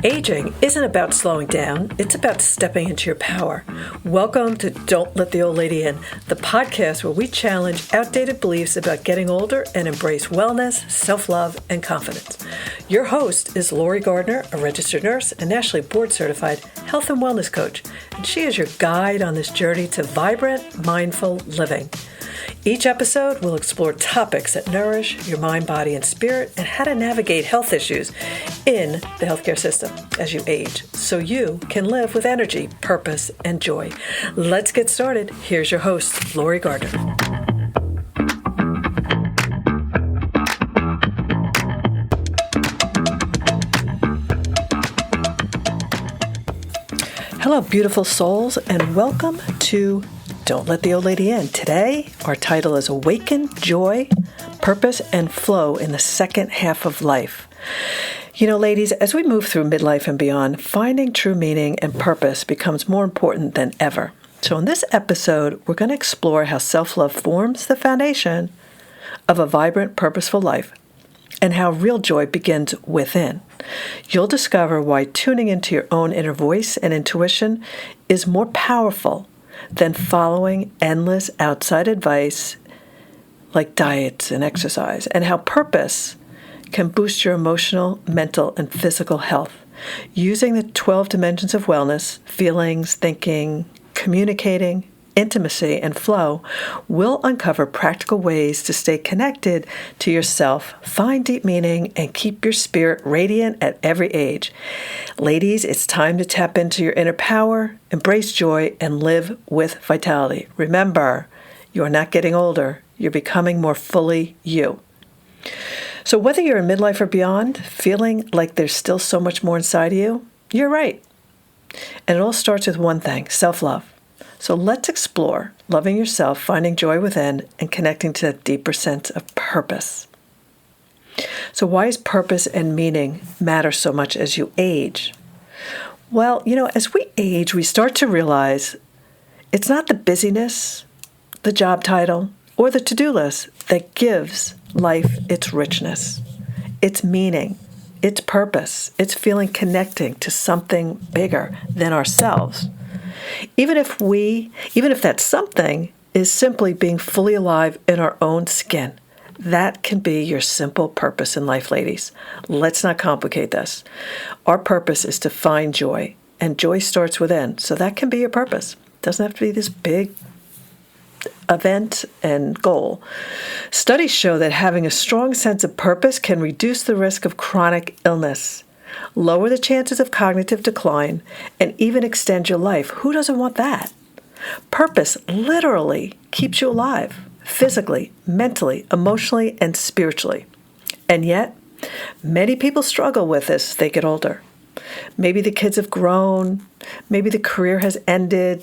Aging isn't about slowing down, it's about stepping into your power. Welcome to Don't Let the Old Lady In, the podcast where we challenge outdated beliefs about getting older and embrace wellness, self-love, and confidence. Your host is Lori Gardner, a registered nurse and nationally board-certified health and wellness coach, and she is your guide on this journey to vibrant, mindful living. Each episode will explore topics that nourish your mind, body, and spirit and how to navigate health issues in the healthcare system as you age so you can live with energy, purpose, and joy. Let's get started. Here's your host, Lori Gardner. Hello, beautiful souls, and welcome to Don't Let the Old Lady In. Today, our title is Awaken, Joy, Purpose, and Flow in the Second Half of Life. You know, ladies, as we move through midlife and beyond, finding true meaning and purpose becomes more important than ever. So in this episode, we're going to explore how self-love forms the foundation of a vibrant, purposeful life and how real joy begins within. You'll discover why tuning into your own inner voice and intuition is more powerful than following endless outside advice like diets and exercise, and how purpose can boost your emotional, mental, and physical health. Using the 12 dimensions of wellness, feelings, thinking, communicating, intimacy, and flow, will uncover practical ways to stay connected to yourself, find deep meaning, and keep your spirit radiant at every age. Ladies, it's time to tap into your inner power, embrace joy, and live with vitality. Remember, you are not getting older. You're becoming more fully you. So whether you're in midlife or beyond, feeling like there's still so much more inside of you, you're right. And it all starts with one thing, self-love. So let's explore loving yourself, finding joy within, and connecting to that deeper sense of purpose. So why does purpose and meaning matter so much as you age? Well, you know, as we age, we start to realize it's not the busyness, the job title, or the to-do list that gives life its richness, its meaning, its purpose, its feeling connecting to something bigger than ourselves. Even if that something is simply being fully alive in our own skin, that can be your simple purpose in life, ladies. Let's not complicate this. Our purpose is to find joy, and joy starts within. So that can be your purpose. It doesn't have to be this big event and goal. Studies show that having a strong sense of purpose can reduce the risk of chronic illness, lower the chances of cognitive decline, and even extend your life. Who doesn't want that? Purpose literally keeps you alive, physically, mentally, emotionally, and spiritually. And yet, many people struggle with this as they get older. Maybe the kids have grown, maybe the career has ended,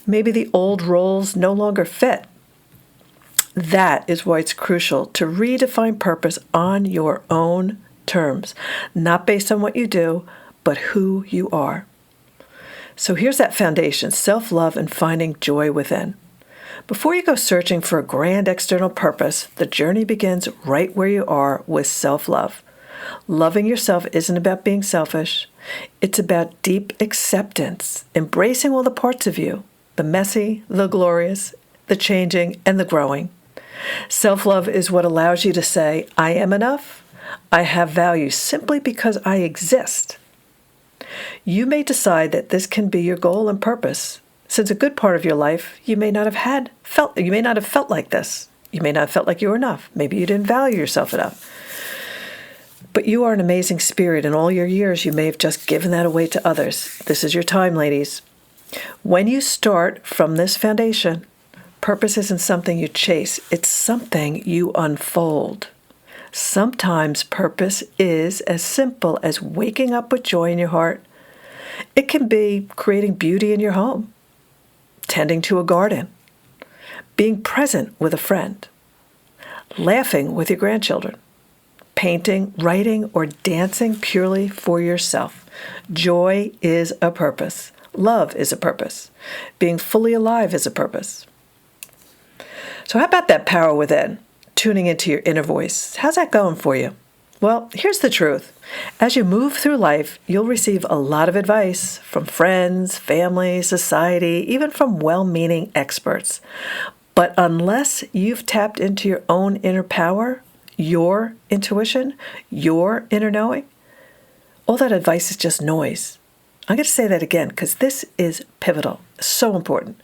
maybe the old roles no longer fit. That is why it's crucial to redefine purpose on your own terms, not based on what you do, but who you are. So here's that foundation, self-love and finding joy within. Before you go searching for a grand external purpose, the journey begins right where you are with self-love. Loving yourself isn't about being selfish. It's about deep acceptance, embracing all the parts of you, the messy, the glorious, the changing, and the growing. Self-love is what allows you to say, I am enough. I have value simply because I exist. You may decide that this can be your goal and purpose. Since a good part of your life, you may not have felt like this. You may not have felt like you were enough. Maybe you didn't value yourself enough. But you are an amazing spirit. In all your years, you may have just given that away to others. This is your time, ladies. When you start from this foundation, purpose isn't something you chase. It's something you unfold. Sometimes purpose is as simple as waking up with joy in your heart. It can be creating beauty in your home, tending to a garden, being present with a friend, laughing with your grandchildren, painting, writing, or dancing purely for yourself. Joy is a purpose. Love is a purpose. Being fully alive is a purpose. So how about that power within? Tuning into your inner voice. How's that going for you? Well, here's the truth. As you move through life, you'll receive a lot of advice from friends, family, society, even from well-meaning experts. But unless you've tapped into your own inner power, your intuition, your inner knowing, all that advice is just noise. I'm going to say that again because this is pivotal, so important.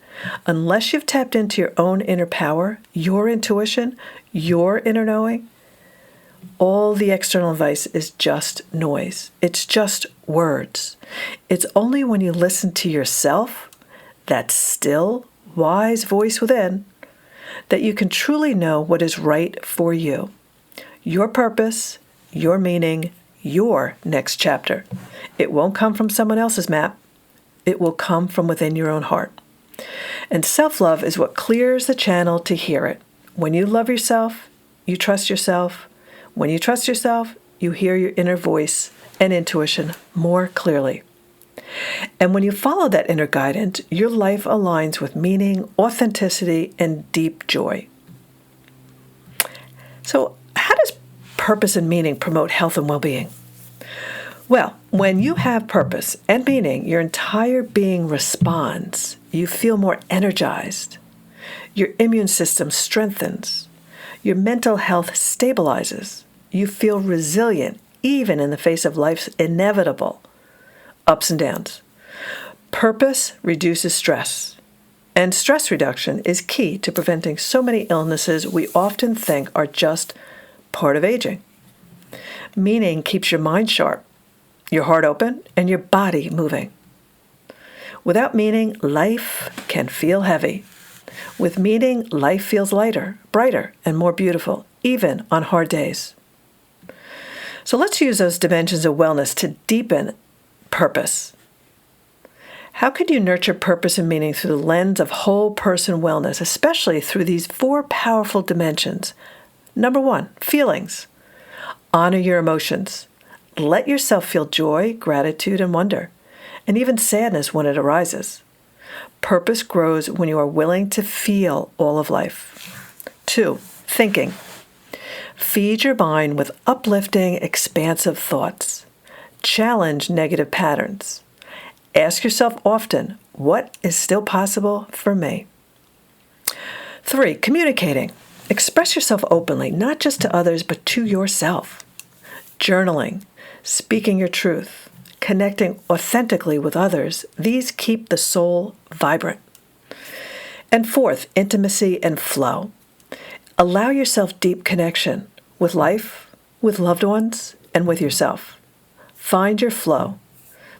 Unless you've tapped into your own inner power, your intuition, your inner knowing, all the external advice is just noise. It's just words. It's only when you listen to yourself, that still, wise voice within, that you can truly know what is right for you. Your purpose, your meaning, your next chapter. It won't come from someone else's map. It will come from within your own heart. And self-love is what clears the channel to hear it. When you love yourself, you trust yourself. When you trust yourself, you hear your inner voice and intuition more clearly. And when you follow that inner guidance, your life aligns with meaning, authenticity, and deep joy. So, how does purpose and meaning promote health and well-being? Well, when you have purpose and meaning, your entire being responds. You feel more energized. Your immune system strengthens. Your mental health stabilizes. You feel resilient, even in the face of life's inevitable ups and downs. Purpose reduces stress. And stress reduction is key to preventing so many illnesses we often think are just part of aging. Meaning keeps your mind sharp, your heart open, and your body moving. Without meaning, life can feel heavy. With meaning, life feels lighter, brighter, and more beautiful, even on hard days. So let's use those dimensions of wellness to deepen purpose. How could you nurture purpose and meaning through the lens of whole person wellness, especially through these 4 powerful dimensions? Number 1, feelings. Honor your emotions. Let yourself feel joy, gratitude, and wonder, and even sadness when it arises. Purpose grows when you are willing to feel all of life. 2, thinking. Feed your mind with uplifting, expansive thoughts. Challenge negative patterns. Ask yourself often, what is still possible for me? 3, communicating. Express yourself openly, not just to others, but to yourself. Journaling, speaking your truth, connecting authentically with others, these keep the soul vibrant. And 4th, intimacy and flow. Allow yourself deep connection with life, with loved ones, and with yourself. Find your flow.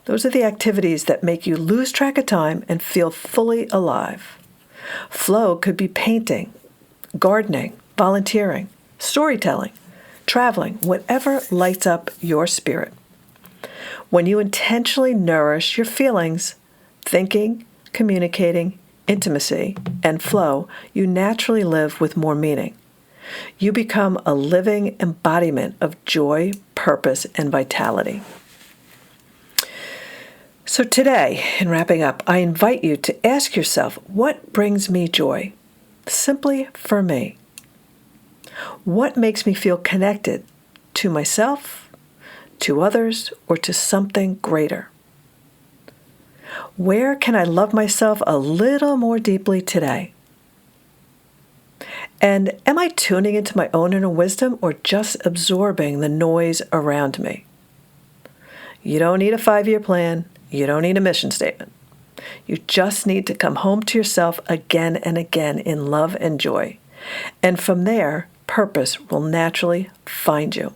Those are the activities that make you lose track of time and feel fully alive. Flow could be painting, gardening, volunteering, storytelling, traveling, whatever lights up your spirit. When you intentionally nourish your feelings, thinking, communicating, intimacy, and flow, you naturally live with more meaning. You become a living embodiment of joy, purpose, and vitality. So today, in wrapping up, I invite you to ask yourself, what brings me joy? Simply for me. What makes me feel connected to myself, to others, or to something greater? Where can I love myself a little more deeply today? And am I tuning into my own inner wisdom or just absorbing the noise around me? You don't need a 5-year plan. You don't need a mission statement. You just need to come home to yourself again and again in love and joy. And from there, purpose will naturally find you.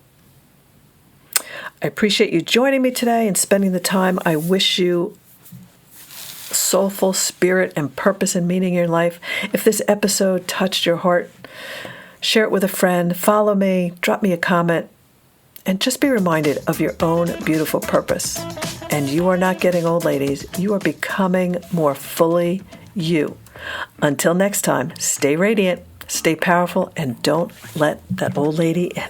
I appreciate you joining me today and spending the time. I wish you soulful spirit and purpose and meaning in your life. If this episode touched your heart, share it with a friend, follow me, drop me a comment, and just be reminded of your own beautiful purpose. And you are not getting old, ladies. You are becoming more fully you. Until next time, stay radiant, stay powerful, and don't let that old lady in.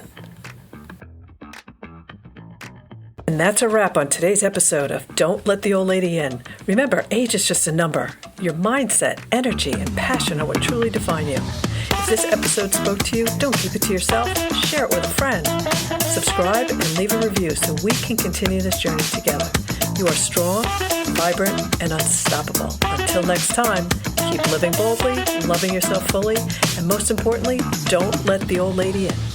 And that's a wrap on today's episode of Don't Let the Old Lady In. Remember, age is just a number. Your mindset, energy, and passion are what truly define you. If this episode spoke to you, don't keep it to yourself. Share it with a friend. Subscribe and leave a review so we can continue this journey together. You are strong, vibrant, and unstoppable. Until next time, keep living boldly, loving yourself fully, and most importantly, don't let the old lady in.